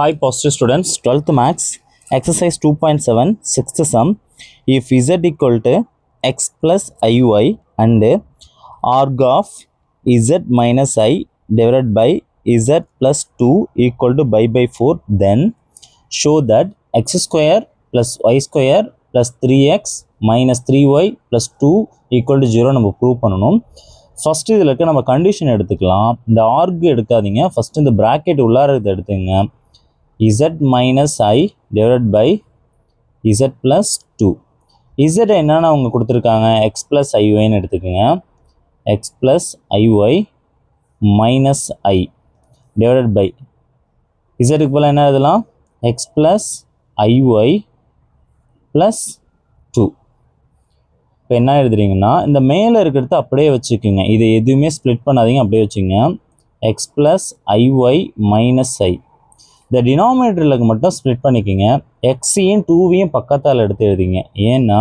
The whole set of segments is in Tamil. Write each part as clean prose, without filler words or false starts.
Hi positive students, 12th max, exercise 2.7, 6th sum. If z equal to x plus iy and arg of z minus I divided by z plus 2 equal to pi by 4, then show that x square plus y square plus 3x minus 3y plus 2 equal to 0 நம்ம ப்ரூவ் பண்ணணும். ஃபஸ்ட்டு இதில் இருக்க நம்ம கண்டிஷன் எடுத்துக்கலாம். இந்த ஆர்க் எடுக்காதீங்க, ஃபஸ்ட்டு இந்த ப்ராக்கெட் உள்ளார இதை எடுத்துங்க. z minus I divided by z plus 2. z என்னென்ன அவங்க கொடுத்துருக்காங்க, x plus iy எடுத்துக்கோங்க. x plus iy minus I divided by z க்கு போல என்ன எழுதலாம், x plus iy plus 2. இப்போ என்ன எழுதுறீங்கன்னா, இந்த மேலே இருக்கிறது அப்படியே வச்சுக்கோங்க, இதை எதுவுமே ஸ்ப்ளிட் பண்ணாதீங்க, அப்படியே வச்சுங்க. x plus iy minus I. இந்த டினாமினேட்டரில் மட்டும் ஸ்ப்ளிட் பண்ணிக்கோங்க. எக்ஸையும் 2வையும் பக்கத்தால் எடுத்து எழுதிங்க, ஏன்னா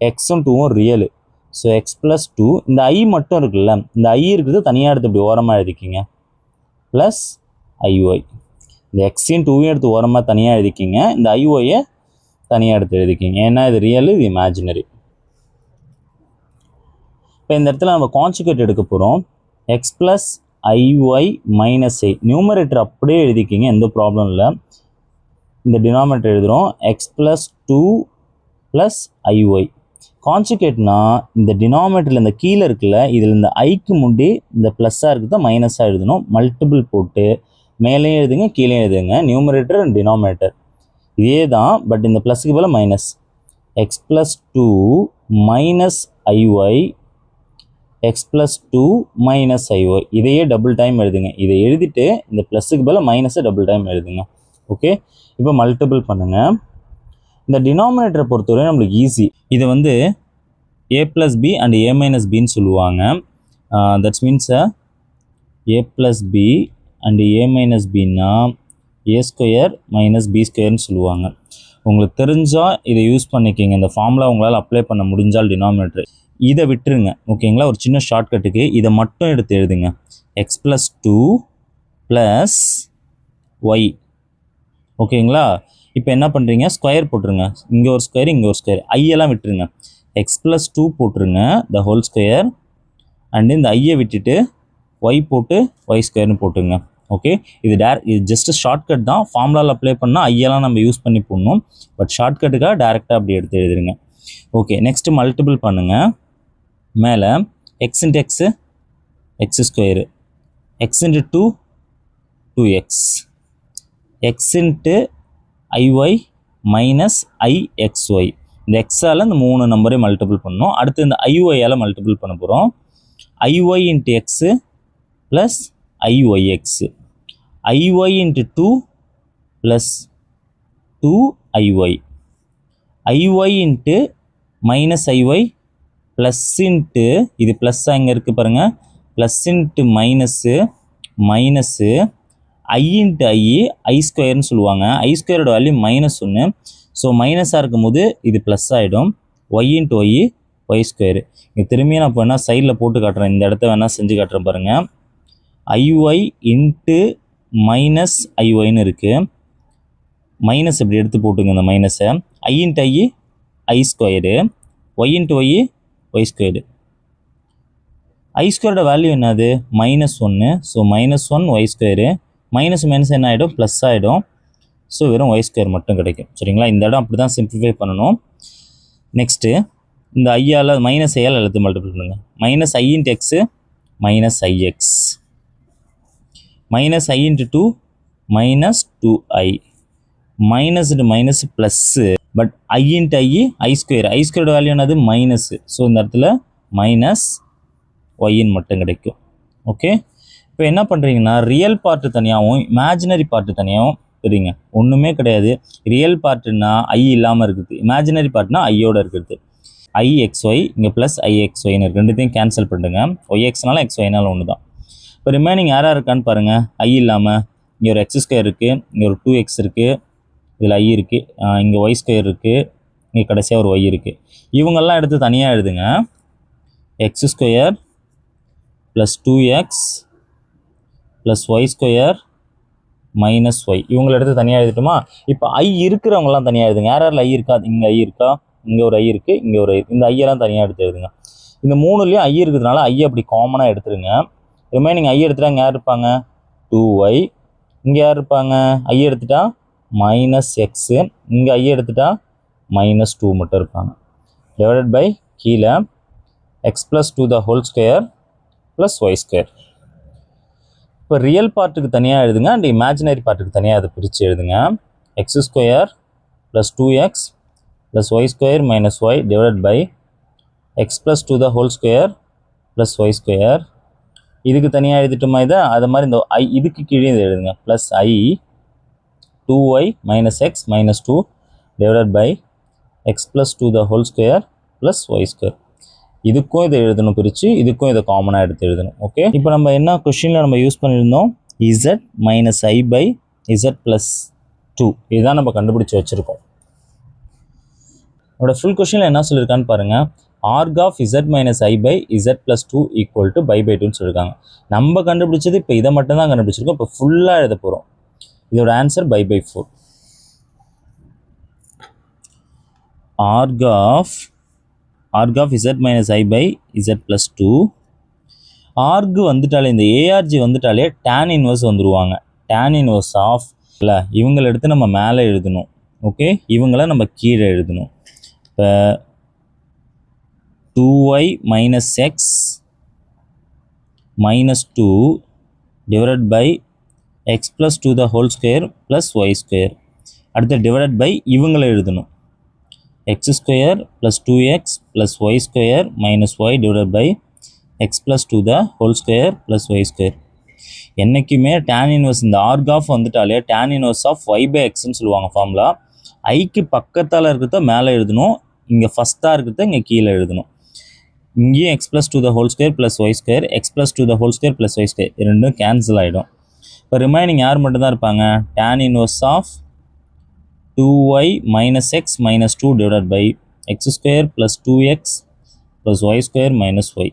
எக்ஸும் 2வும் ரியலு. ஸோ எக்ஸ் ப்ளஸ் 2, இந்த ஐ மட்டும் இருக்குல்ல, இந்த ஐ இருக்கிறது தனியாக எடுத்து இப்படி ஓரமாக எழுதிக்கிங்க. ப்ளஸ் ஐஒய், இந்த எக்ஸையும் 2வையும் எடுத்து ஓரமாக தனியாக எழுதிக்கிங்க, இந்த ஐஒயை தனியாக எடுத்து எழுதிக்கிங்க, ஏன்னா இது ரியலு, இது இமேஜினரி. இப்போ இந்த இடத்துல நம்ம கான்ஜுகேட் எடுக்க போகிறோம். X plus iy minus I, numerator அப்படியே எழுதிக்கிங்க, எந்த ப்ராப்ளம் இல்லை. இந்த டினாமினேட்டர் எழுதுகிறோம், x plus 2 plus iy. கான்ஜுகேட்னா இந்த டினாமினேட்டரில் இந்த கீழே இருக்குல்ல, இதில் இந்த ஐக்கு முன்னாடி இந்த ப்ளஸ்ஸாக இருக்குது மைனஸாக எழுதணும். மல்டிபிள் போட்டு மேலேயும் எழுதுங்க, கீழே எழுதுங்க, நியூமரேட்டர் அண்ட் டினாமினேட்டர் இதே தான், பட் இந்த ப்ளஸ்ஸுக்கு போல் minus. x plus 2 minus iy x plus 2 minus iy, இதையே டபுள் டைம் எழுதுங்க. இதை எழுதிட்டு இந்த ப்ளஸுக்கு பதில் மைனஸை டபுள் டைம் எழுதுங்க. ஓகே, இப்போ மல்டிபிள் பண்ணுங்கள். இந்த டினாமினேட்டரை பொறுத்தவரை நம்மளுக்கு ஈஸி. இதை வந்து a plus b and a minus bன்னு சொல்லுவாங்க. That's means a plus b and a minus bன்னா a square minus b ஸ்கொயர்னு சொல்லுவாங்க. உங்களுக்கு தெரிஞ்சால் இதை யூஸ் பண்ணிக்கிங்க, இந்த ஃபார்முலா உங்களால் அப்ளை பண்ண முடிஞ்சால் டினாமினேட்டர். இதை விட்டுருங்க, ஓகேங்களா. ஒரு சின்ன ஷார்ட்கட்டுக்கு இதை மட்டும் எடுத்து எழுதுங்க. எக்ஸ் ப்ளஸ் 2 ப்ளஸ் ஒய், ஓகேங்களா. இப்போ என்ன பண்ணுறீங்க, ஸ்கொயர் போட்டுருங்க, இங்கே ஒரு ஸ்கொயர், இங்கே ஒரு ஸ்கொயர், ஐயெல்லாம் விட்டுருங்க. எக்ஸ் ப்ளஸ் 2 போட்டுருங்க, த ஹோல் ஸ்கொயர், அண்டு இந்த ஐயை விட்டுட்டு ஒய் போட்டு ஒய் ஸ்கொயர்னு போட்டுருங்க. ஓகே, இது ஜஸ்ட்டு ஷார்ட்கட் தான். ஃபார்முலாவில் அப்ளை பண்ணால் ஐயெல்லாம் நம்ம யூஸ் பண்ணி போடணும், பட் ஷார்ட்கட்டுக்காக டேரெக்டாக அப்படி எடுத்து எழுதுருங்க. ஓகே, நெக்ஸ்ட்டு மல்டிபிள் பண்ணுங்கள். மேலே x into x x square, x into 2 2x, x into i y minus i x y. இந்த எக்ஸால் இந்த 3 நம்பரே மல்டிபிள் பண்ணணும். அடுத்து இந்த ஐஒயால் மல்டிபிள் பண்ண போகிறோம். I y into x plus i y x, i y into 2 plus 2ஐஒய், i y into minus i y plus into, இது ப்ளஸ்ஸாக இங்கே இருக்குது பாருங்கள், plus into minus minus i into i ஸ்கொயர்னு சொல்லுவாங்க. ஐ ஸ்கொயரோட வேல்யூ -1, ஸோ மைனஸாக இருக்கும் போது இது ப்ளஸ் ஆகிடும். Y into Y square. இங்கே திரும்பியும் நான் இப்போ வேணால் சைடில் போட்டு காட்டுறேன், இந்த இடத்த வேணால் செஞ்சு காட்டுறேன் பாருங்கள். ஐஒய் இன்ட்டு மைனஸ் ஐஒய்னு இருக்குது, மைனஸ் இப்படி எடுத்து போட்டுங்க இந்த மைனஸை. I into i square, y into Y square. I ஸ்கொயரோட வேல்யூ என்னது, -1, so -1 y square, minus minus என்ன ஆகிடும், ப்ளஸ் ஆகிடும். ஸோ வெறும் ஒய் ஸ்கொயர் மட்டும் கிடைக்கும், சரிங்களா. இந்த இடம் அப்படி தான் சிம்பிளிஃபை பண்ணணும். நெக்ஸ்ட்டு இந்த ஐயால் மைனஸ் ஐயால் எல்லாத்தையும் மல்டிபிள் பண்ணுங்கள். Minus i into x minus i x, minus i into 2 minus 2i, minus into minus plus, but i into i square, i ஸ்கொயரோட வேல்யூ என்னது மைனஸு, ஸோ இந்த இடத்துல மைனஸ் ஒய்ன்னு மட்டும் கிடைக்கும். ஓகே, இப்போ என்ன பண்ணுறீங்கன்னா, ரியல் பார்ட்டு தனியாகவும் இமேஜினரி பார்ட்டு தனியாகவும் தெரியுங்க. ஒன்றுமே கிடையாது. ரியல் பார்ட்டுன்னா ஐ இல்லாமல் இருக்குது, இமேஜினரி பார்ட்னா ஐயோடு இருக்குது. ஐஎக்ஸ்ஒய் இங்கே ப்ளஸ் ஐஎக்ஸ்ஒய்னு இருக்குது, ரெண்டுத்தையும் கேன்சல் பண்ணுங்க. ஒய்எக்ஸ்னாலும் எக்ஸ்ஒய்னாலும் ஒன்று தான். இப்போ ரிமைனிங் யாராக இருக்கான்னு பாருங்கள். ஐ இல்லாமல் இங்கே ஒரு எக்ஸ் ஸ்கொயர் இருக்குது, இங்கே ஒரு 2x இருக்குது, இதில் ஐ இருக்குது, இங்கே ஒய் ஸ்கொயர் இருக்குது, இங்கே கடைசியாக ஒரு ஒய் இருக்குது. இவங்கெல்லாம் எடுத்து தனியாக எழுதுங்க. X square plus 2x plus Y square minus Y இவங்களை எடுத்து தனியாக எழுதிட்டுமா. இப்போ ஐ இருக்கிறவங்கலாம் தனியாக எழுதுங்க. யாரால் ஐ இருக்கா, இங்கே ஐ இருக்கா, இங்கே ஒரு ஐ இருக்குது, இங்கே ஒரு ஐ, இந்த ஐயெல்லாம் தனியாக எடுத்து எழுதுங்க. இந்த மூணுலேயும் ஐ இருக்கிறதுனால ஐ அப்படி காமனாக எடுத்துருங்க. ரிமைனிங் ஐ எடுத்துட்டா இங்கே யார் இருப்பாங்க, 2y. இங்கே யார் இருப்பாங்க, ஐ எடுத்துட்டா மைனஸ் எக்ஸு, இங்கே ஐ எடுத்துட்டா மைனஸ் 2 மட்டும் இருப்பாங்க. டிவைடட் பை கீழே X plus 2 the whole square plus Y square. இப்போ ரியல் பார்ட்டுக்கு தனியாக எழுதுங்க அண்ட் இமேஜினரி பார்ட்டுக்கு தனியாக அதை பிரித்து எழுதுங்க. X square plus 2x plus Y square minus Y divided by X plus 2 the whole square plus Y square. இதுக்கு தனியாக எழுதிட்டோமா இதை, அது மாதிரி இந்த ஐ இதுக்கு கீழே இதை எழுதுங்க. Plus I 2y minus X minus 2 divided by X plus 2 the whole square plus Y square. இதுக்கும் இதை எழுதணும் பிரித்து, இதுக்கும் இதை காமனாக எடுத்து எழுதணும். ஓகே, இப்போ நம்ம என்ன கொஷினில் நம்ம யூஸ் பண்ணியிருந்தோம், Z minus I by Z plus 2 இதுதான் நம்ம கண்டுபிடிச்சி வச்சுருக்கோம். நம்மளோட ஃபுல் கொஷினில் என்ன சொல்லியிருக்கான்னு பாருங்கள். arg of z minus i by z plus 2 equal to by 2ன்னு சொல்லியிருக்காங்க. நம்ம கண்டுபிடிச்சது இப்போ இதை மட்டும் தான் கண்டுபிடிச்சிருக்கோம். இப்போ ஃபுல்லாக எழுத போகிறோம். இதோட answer by 4. arg of z minus i by z plus 2. arg வந்துட்டாலே, இந்த arg வந்துட்டாலே tan inverse வந்துருவாங்க. tan inverse ஆஃப் இல்லை இவங்களை எடுத்து நம்ம மேலே எழுதணும். ஓகே, இவங்களை நம்ம கீழே எழுதணும். இப்போ 2y minus x minus 2 divided by x plus 2 the whole square plus y square. அடுத்து divided by இவங்களை எழுதணும். x square plus 2x plus y square minus y divided by x plus 2 the whole square plus y square. என்னைக்குமே tan inverse இந்த arg of வந்துட்டாலே tan inverse of y by xன்னு சொல்லுவாங்க ஃபார்முலா. ஐக்கு பக்கத்தால் இருக்கிறத மேலே எழுதணும், இங்கே ஃபஸ்ட்டாக இருக்கிறத இங்கே கீழே எழுதணும். இங்கேயும் X plus 2 the whole square plus Y square, X plus 2 the whole square plus Y square ரெண்டும் கேன்சல் ஆகிடும். இப்போ ரிமைனிங் யார் மட்டும்தான் இருப்பாங்க, tan inverse of 2y minus X minus 2 divided by X square plus 2x plus Y square minus Y.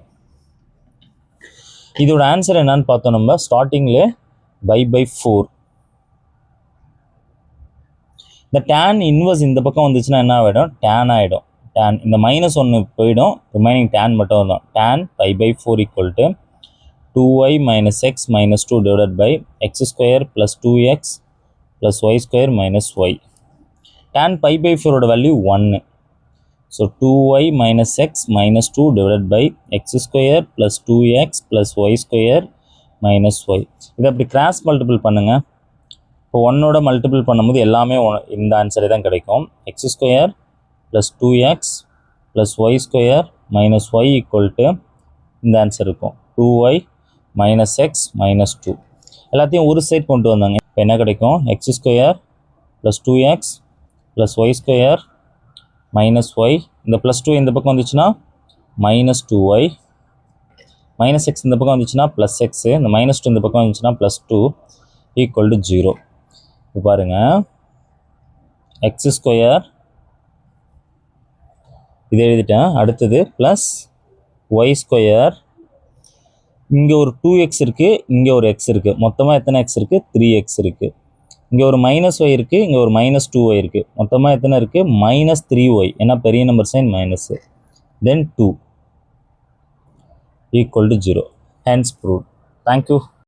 இதோட ஆன்சர் என்னன்னு பார்த்தோம் நம்ம ஸ்டார்டிங்லே by 4. இந்த tan இன்வர்ஸ் இந்த பக்கம் வந்துச்சுன்னா என்ன ஆகிடும், tan ஆகிடும். tan இந்த மைனஸ் 1 போயிடும், ரிமைனிங் tan மட்டும் வரும். tan pi by 4 equal to 2y minus x minus 2 divided by x square plus 2x plus y square minus y. tan pi by 4 ஓட value 1. So 2y minus x minus 2 divided by x square plus 2x plus y square minus y. இதை அப்படி கிராஸ் மல்டிபிள் பண்ணுங்கள். இப்போ 1ஓட மல்டிபிள் பண்ணும்போது எல்லாமே இந்த ஆன்சரே தான் கிடைக்கும். x square plus 2x plus Y square minus Y equal to இந்த ஆன்சர் இருக்கும் 2y மைனஸ் எக்ஸ் மைனஸ் 2. எல்லாத்தையும் ஒரு சைட் கொண்டு வந்தாங்க. இப்போ என்ன கிடைக்கும், X square plus 2x plus Y square minus Y. இந்த ப்ளஸ் 2 இந்த பக்கம் வந்துச்சுன்னா மைனஸ் 2y, மைனஸ் எக்ஸ் இந்த பக்கம் வந்துச்சுன்னா ப்ளஸ் எக்ஸு, இந்த மைனஸ் 2 இந்த பக்கம் வந்துச்சுன்னா ப்ளஸ் 2 ஈக்குவல் டு 0. இப்போ பாருங்கள், எக்ஸ் ஸ்கொயர் இதை எழுதிட்டேன். அடுத்தது ப்ளஸ் ஒய் ஸ்கொயர், இங்கே ஒரு 2x இருக்குது, இங்கே ஒரு x இருக்குது, மொத்தமாக எத்தனை x இருக்குது, 3x இருக்குது. இங்கே ஒரு மைனஸ் ஒய் இருக்குது, இங்கே ஒரு மைனஸ் 2y இருக்குது, மொத்தமாக எத்தனை இருக்குது, மைனஸ் 3y. ஏன்னா பெரிய number sign minus. Then 2 equal to 0. Hence proved. Thank you.